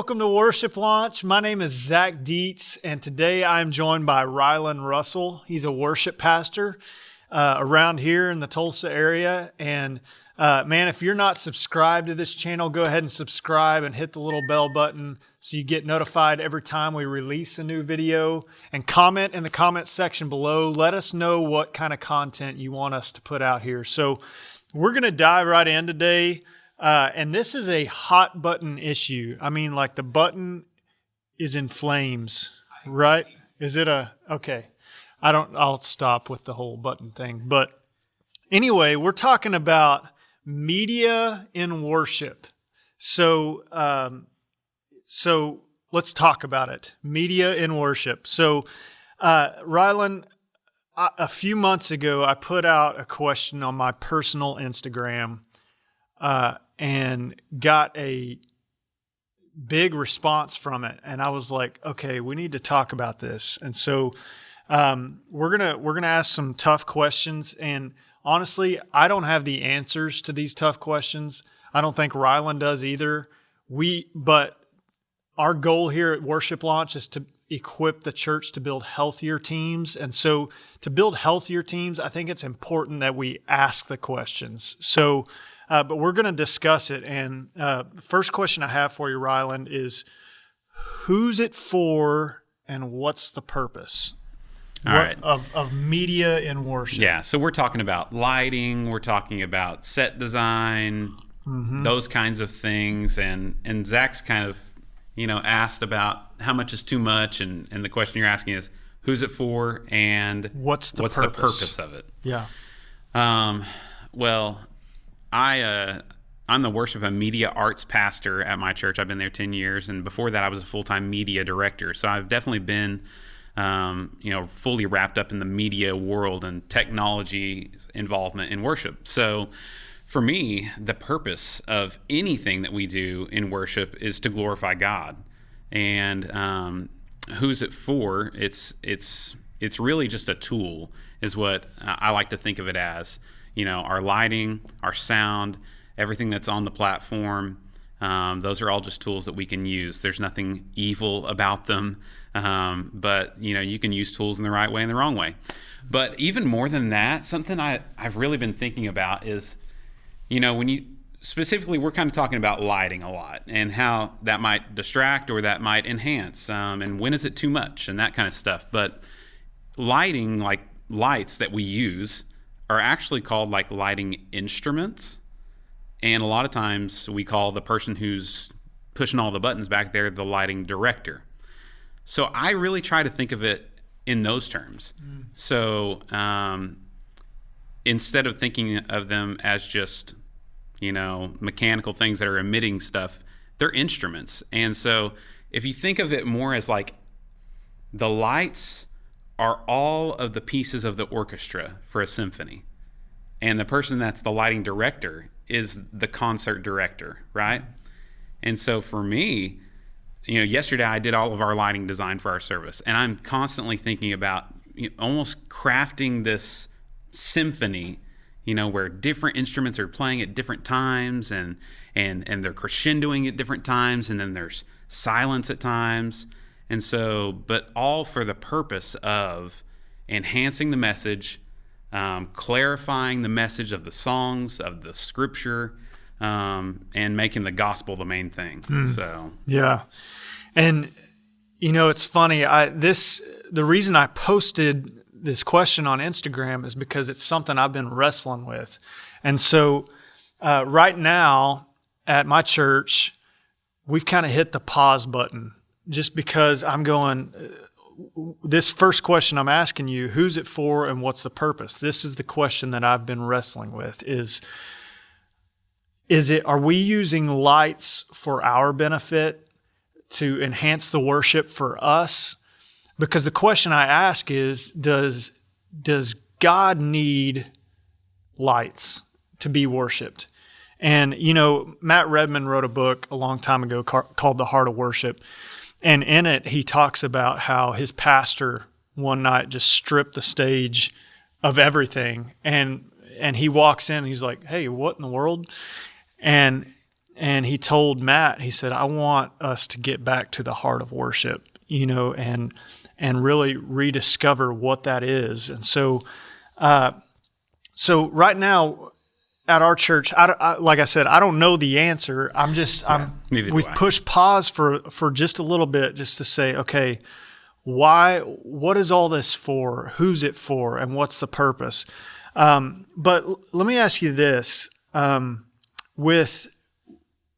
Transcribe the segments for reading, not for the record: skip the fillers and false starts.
welcome to Worship Launch. My name is Zach Dietz, and today I'm joined by Rylan Russell. He's a worship pastor around here in the Tulsa area. And man, if you're not subscribed to this channel, go ahead and subscribe and hit the little bell button so you get notified every time we release a new video. And comment in the comment section below. Let us know what kind of content you want us to put out here. So we're going to dive right in today. And this is a hot button issue. I mean, like the button is in flames, right? Is it okay. I'll stop with the whole button thing. But anyway, we're talking about media in worship. So let's talk about it. Media in worship. So, Rylan, a few months ago, I put out a question on my personal Instagram, and got a big response from it. And I was like, okay, we need to talk about this. And so we're gonna ask some tough questions. And honestly, I don't have the answers to these tough questions. I don't think Rylan does either. But our goal here at Worship Launch is to equip the church to build healthier teams. And so to build healthier teams, I think it's important that we ask the questions. So but we're going to discuss it. And the first question I have for you, Rylan, is who's it for and what's the purpose of media in worship? Yeah, so we're talking about lighting, we're talking about set design, those kinds of things. And Zach's kind of, asked about how much is too much. And the question you're asking is, who's it for and what's the purpose of it? Yeah. Well, I'm the worship and media arts pastor at my church. I've been there 10 years, and before that I was a full-time media director. So I've definitely been, fully wrapped up in the media world and technology involvement in worship. So for me, the purpose of anything that we do in worship is to glorify God. And who's it for? It's really just a tool, is what I like to think of it as. Our lighting, our sound, everything that's on the platform, those are all just tools that we can use. There's nothing evil about them, but you can use tools in the right way and the wrong way. But even more than that, something I've really been thinking about is, specifically, we're kind of talking about lighting a lot and how that might distract or that might enhance, and when is it too much and that kind of stuff. But lighting, like lights that we use, are actually called like lighting instruments. And a lot of times we call the person who's pushing all the buttons back there the lighting director. So I really try to think of it in those terms. So instead of thinking of them as just, mechanical things that are emitting stuff, they're instruments. And so if you think of it more as like the lights are all of the pieces of the orchestra for a symphony. And the person that's the lighting director is the concert director, right? And so for me, yesterday I did all of our lighting design for our service. And I'm constantly thinking about almost crafting this symphony, where different instruments are playing at different times and they're crescendoing at different times. And then there's silence at times. And so, but all for the purpose of enhancing the message, clarifying the message of the songs, of the scripture, and making the gospel the main thing. So yeah, and it's funny. The reason I posted this question on Instagram is because it's something I've been wrestling with, and so right now at my church, we've kind of hit the pause button. Just because I'm going, this first question I'm asking you, who's it for and what's the purpose? This is the question that I've been wrestling with are we using lights for our benefit to enhance the worship for us? Because the question I ask is, does God need lights to be worshiped? And, Matt Redman wrote a book a long time ago called The Heart of Worship. And in it, he talks about how his pastor one night just stripped the stage of everything. And he walks in and he's like, hey, what in the world? And and he told Matt, he said, I want us to get back to the heart of worship, and really rediscover what that is. And so, so right now at our church, like I said, I don't know the answer. We've pushed pause for just a little bit, just to say, okay, what is all this for? Who's it for? And what's the purpose? But let me ask you this, with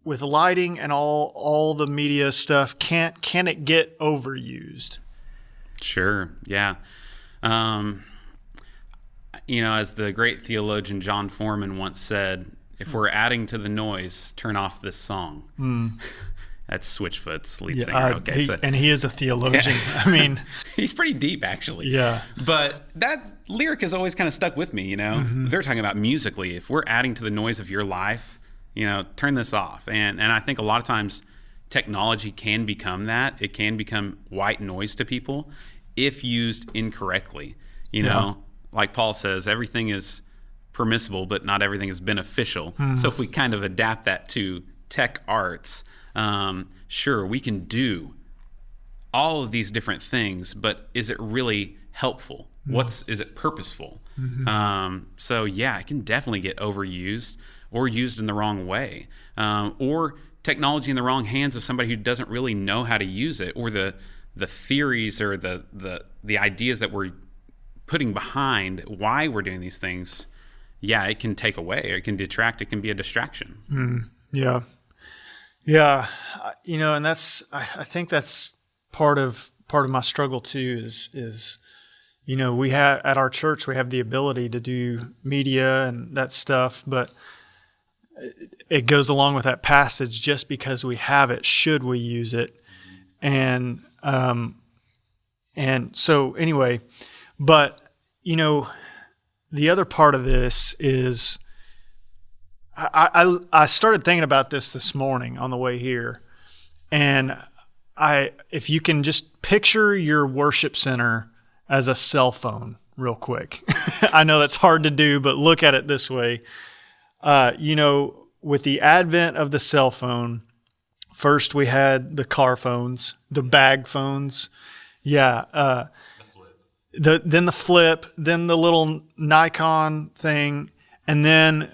lighting and all the media stuff, can it get overused? Sure. Yeah. As the great theologian John Foreman once said, if we're adding to the noise, turn off this song. That's Switchfoot's lead singer. And he is a theologian. Yeah. I mean, he's pretty deep, actually. Yeah. But that lyric has always kind of stuck with me. They're talking about musically. If we're adding to the noise of your life, turn this off. And I think a lot of times technology can become that. It can become white noise to people if used incorrectly. Like Paul says, everything is permissible, but not everything is beneficial. So if we kind of adapt that to tech arts, sure, we can do all of these different things, but is it really helpful? Is it purposeful? So yeah, it can definitely get overused or used in the wrong way, or technology in the wrong hands of somebody who doesn't really know how to use it, or the theories or the ideas that we're putting behind why we're doing these things. Yeah, it can take away, or it can detract. It can be a distraction. Yeah. And I think that's part of my struggle too. Is we have at our church, we have the ability to do media and that stuff, but it goes along with that passage. Just because we have it, should we use it? And so anyway, but the other part of this is, I started thinking about this morning on the way here, and if you can just picture your worship center as a cell phone real quick. I know that's hard to do, but look at it this way. With the advent of the cell phone, first we had the car phones, the bag phones. Yeah. Then the flip, then the little Nikon thing, and then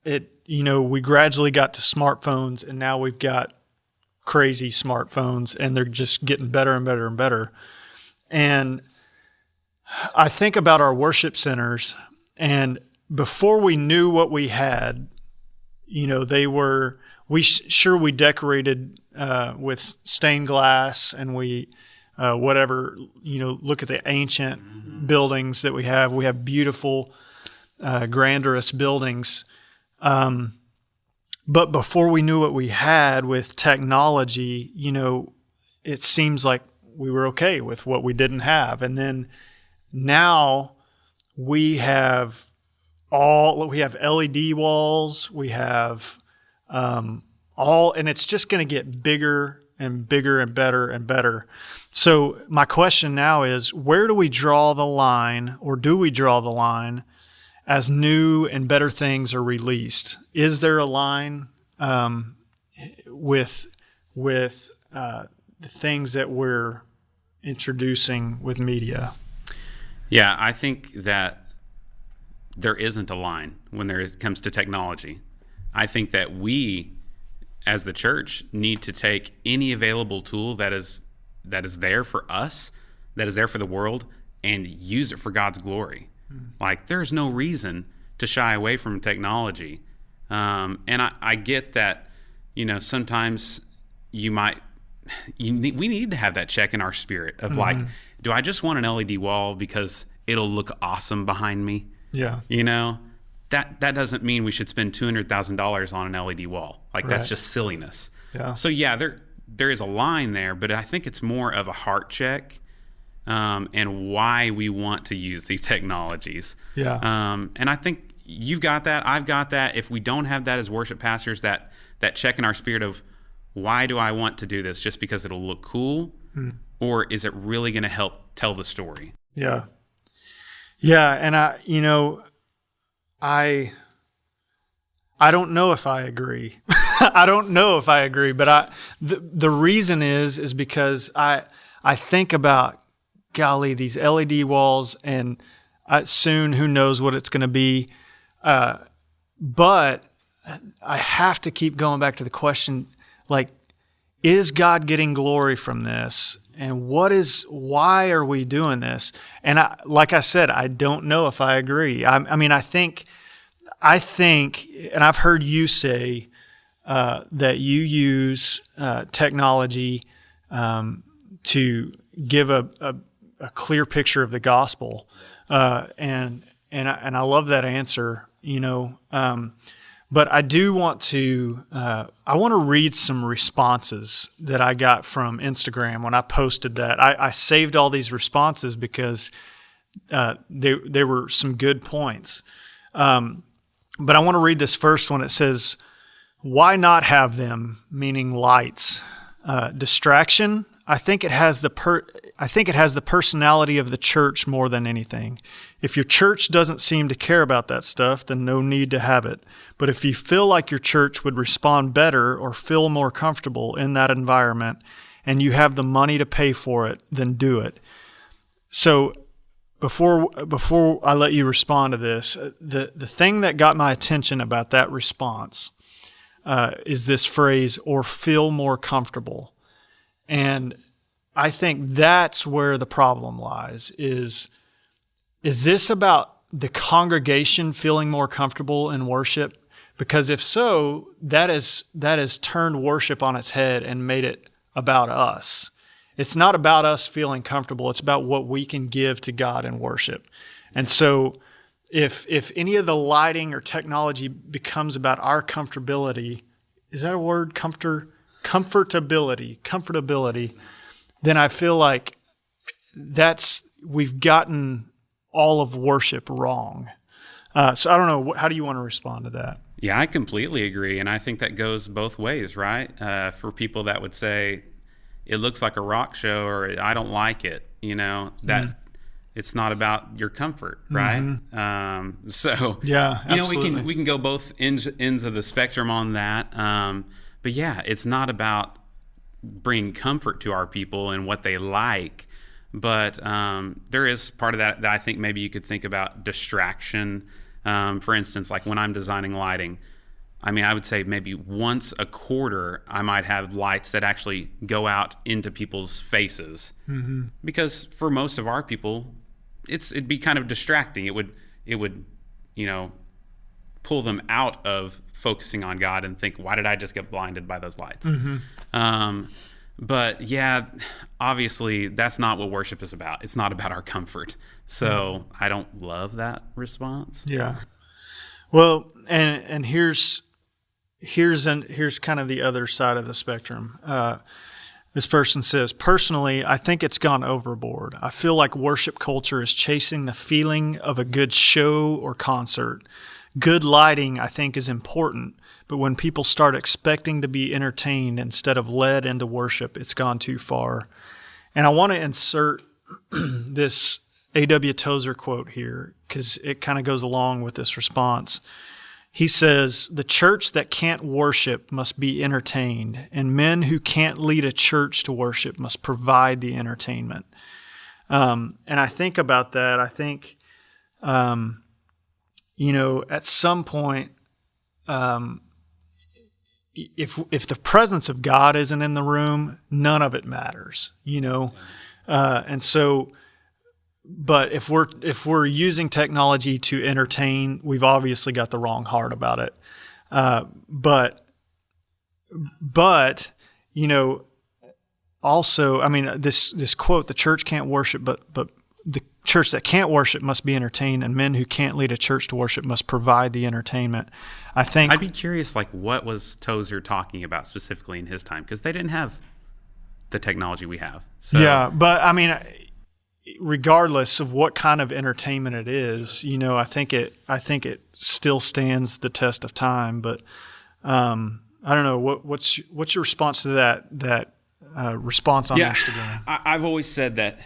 it, we gradually got to smartphones, and now we've got crazy smartphones, and they're just getting better and better and better. And I think about our worship centers, and before we knew what we had, we decorated with stained glass, and we look at the ancient buildings that we have. We have beautiful, grandiose buildings. But before we knew what we had with technology, it seems like we were okay with what we didn't have. And then now we have LED walls, we have and it's just going to get bigger and bigger and better and better. So my question now is, where do we draw the line, or do we draw the line as new and better things are released? Is there a line with the things that we're introducing with media? Yeah, I think that there isn't a line when it comes to technology. I think that we, as the church, need to take any available tool that is there for us, that is there for the world, and use it for God's glory. Like, there's no reason to shy away from technology. And I get that, sometimes we need to have that check in our spirit of like, do I just want an LED wall because it'll look awesome behind me? Yeah. That doesn't mean we should spend $200,000 on an LED wall. Like, that's just silliness. Yeah. So yeah, there is a line there, but I think it's more of a heart check, and why we want to use these technologies. Yeah. And I think you've got that, I've got that. If we don't have that as worship pastors, that check in our spirit of, why do I want to do this? Just because it'll look cool? Or is it really going to help tell the story? Yeah. Yeah. And I I don't know if I agree. I don't know if I agree, but the reason is because I think about, golly, these LED walls, and soon who knows what it's going to be. But I have to keep going back to the question, like, is God getting glory from this? And why are we doing this? And like I said, I don't know if I agree. I mean, I think, and I've heard you say that you use technology to give a clear picture of the gospel, and I love that answer. But I do want to read some responses that I got from Instagram when I posted that. I saved all these responses because they were some good points. But I want to read this first one. It says, "Why not have them?" Meaning lights. Distraction. I think it has the personality of the church more than anything. If your church doesn't seem to care about that stuff, then no need to have it. But if you feel like your church would respond better or feel more comfortable in that environment, and you have the money to pay for it, then do it. So before I let you respond to this, the thing that got my attention about that response is this phrase, "or feel more comfortable." And I think that's where the problem lies. Is this about the congregation feeling more comfortable in worship? Because if so, that has turned worship on its head and made it about us. It's not about us feeling comfortable. It's about what we can give to God in worship. And so if any of the lighting or technology becomes about our comfortability, is that a word? Comfortability, then I feel like we've gotten all of worship wrong. So I don't know. How do you want to respond to that? Yeah, I completely agree. And I think that goes both ways, right? For people that would say, it looks like a rock show, or I don't like it, that it's not about your comfort, right? Mm-hmm. Yeah, absolutely. we can go both ends of the spectrum on that. But yeah, it's not about bringing comfort to our people and what they like, but there is part of that I think maybe you could think about distraction. For instance, like when I'm designing lighting, I mean, I would say maybe once a quarter I might have lights that actually go out into people's faces, because for most of our people, it'd be kind of distracting. It would pull them out of focusing on God and think, why did I just get blinded by those lights? But yeah, obviously that's not what worship is about. It's not about our comfort. So I don't love that response. Yeah. Well, and here's kind of the other side of the spectrum. This person says, personally, I think it's gone overboard. I feel like worship culture is chasing the feeling of a good show or concert. Good lighting, I think, is important, but when people start expecting to be entertained instead of led into worship, it's gone too far. And I want to insert this A.W. Tozer quote here because it kind of goes along with this response. He says, "The church that can't worship must be entertained, and men who can't lead a church to worship must provide the entertainment." And I think about that. I think, at some point, if the presence of God isn't in the room, none of it matters, and so. But if we're using technology to entertain, we've obviously got the wrong heart about it. But also, I mean, this quote: "The church can't worship, but the church that can't worship must be entertained, and men who can't lead a church to worship must provide the entertainment." I think I'd be curious, like, what was Tozer talking about specifically in his time? Because they didn't have the technology we have. So. Yeah, but I mean, regardless of what kind of entertainment it is, I think it still stands the test of time. But I don't know what's your response to that response on Instagram? I've always said that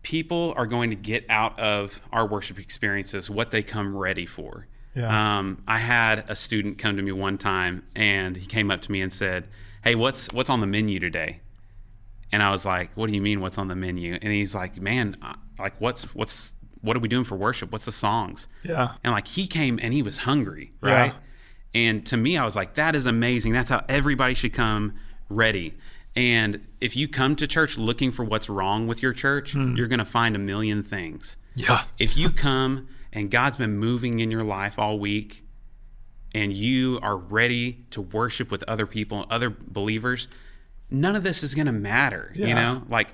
people are going to get out of our worship experiences what they come ready for. I had a student come to me one time, and he came up to me and said, "Hey, what's on the menu today?" And I was like, "What do you mean, what's on the menu?" And he's like, "Man, like what are we doing for worship? What's the songs?" Yeah. And like he came and he was hungry, right? Yeah. And to me, I was like, that is amazing. That's how everybody should come ready. And if you come to church looking for what's wrong with your church, you're going to find a million things. Yeah. If you come and God's been moving in your life all week and you are ready to worship with other people, other believers, none of this is going to matter. You know, like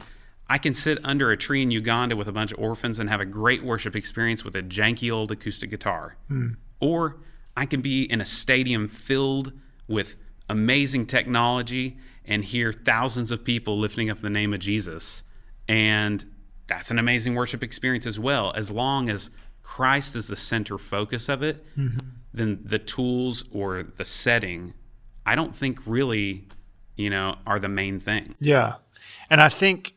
I can sit under a tree in Uganda with a bunch of orphans and have a great worship experience with a janky old acoustic guitar. Or I can be in a stadium filled with amazing technology and hear thousands of people lifting up the name of Jesus. And that's an amazing worship experience as well. As long as Christ is the center focus of it, then the tools or the setting, I don't think really, are the main thing. Yeah. And I think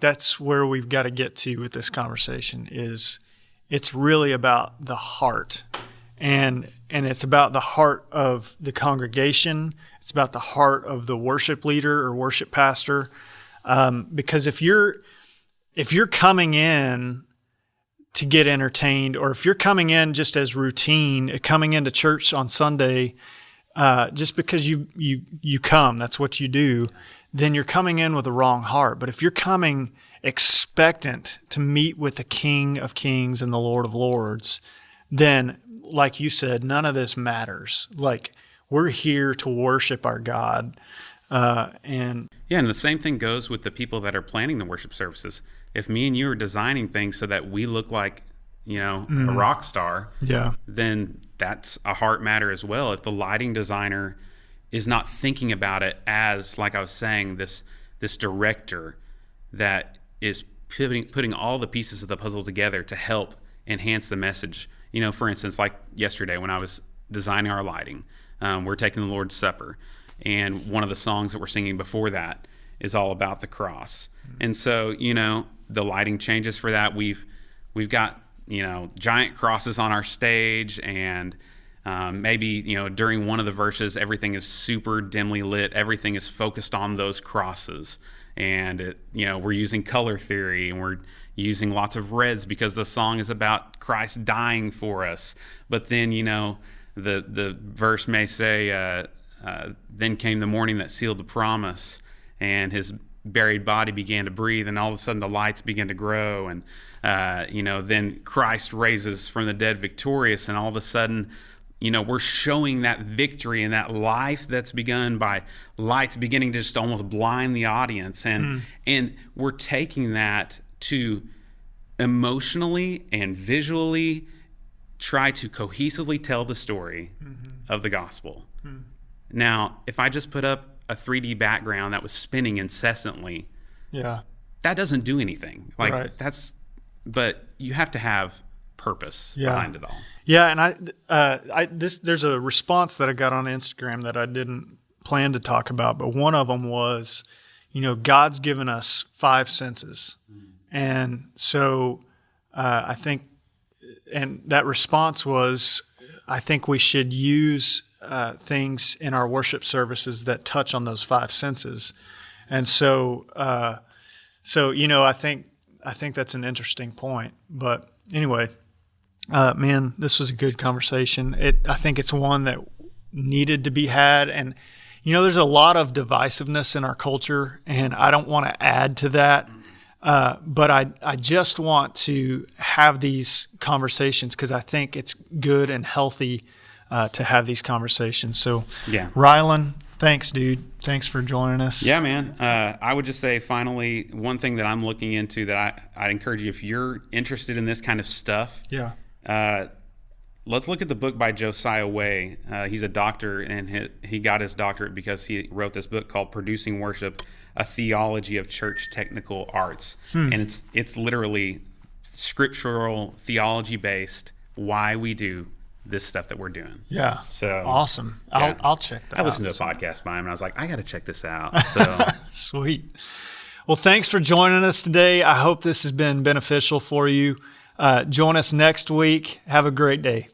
that's where we've got to get to with this conversation is it's really about the heart. And it's about the heart of the congregation. It's about the heart of the worship leader or worship pastor. Because if you're coming in to get entertained, or if you're coming in just as routine, coming into church on Sunday, just because you come, that's what you do, then you're coming in with the wrong heart. But if you're coming expectant to meet with the King of Kings and the Lord of Lords, then, like you said, none of this matters. Like, we're here to worship our God. And the same thing goes with the people that are planning the worship services. If me and you are designing things so that we look like, a rock star, then that's a heart matter as well. If the lighting designer is not thinking about it as, like I was saying, this director that is putting all the pieces of the puzzle together to help enhance the message. For instance, like yesterday when I was designing our lighting, we're taking the Lord's Supper, and one of the songs that we're singing before that is all about the cross. And so, the lighting changes for that. We've got, giant crosses on our stage, and maybe, during one of the verses, everything is super dimly lit. Everything is focused on those crosses. And, we're using color theory, and we're using lots of reds because the song is about Christ dying for us. But then, the verse may say, then came the morning that sealed the promise, and his buried body began to breathe, and all of a sudden the lights began to grow, and then Christ raises from the dead victorious, and all of a sudden we're showing that victory and that life that's begun by lights beginning to just almost blind the audience, and we're taking that to emotionally and visually try to cohesively tell the story of the gospel. Now, if I just put up a 3D background that was spinning incessantly, that doesn't do anything. But you have to have purpose behind it all. Yeah, and there's a response that I got on Instagram that I didn't plan to talk about, but one of them was, God's given us 5 senses. And so I think, and that response was, I think we should use things in our worship services that touch on those 5 senses. And so I think that's an interesting point. But anyway, man, this was a good conversation. I think it's one that needed to be had. And, there's a lot of divisiveness in our culture, and I don't want to add to that. But I just want to have these conversations because I think it's good and healthy to have these conversations. So, Rylan, thanks, dude. Thanks for joining us. Yeah, man. I would just say, finally, one thing that I'm looking into that I'd encourage you, if you're interested in this kind of stuff, let's look at the book by Josiah Way. He's a doctor, and he got his doctorate because he wrote this book called Producing Worship, A Theology of Church Technical Arts. And it's literally scriptural, theology-based, why we do this stuff that we're doing. Yeah. So awesome. I'll check that out. I listened to a podcast by him, and I was like, I got to check this out. So Sweet. Well, thanks for joining us today. I hope this has been beneficial for you. Join us next week. Have a great day.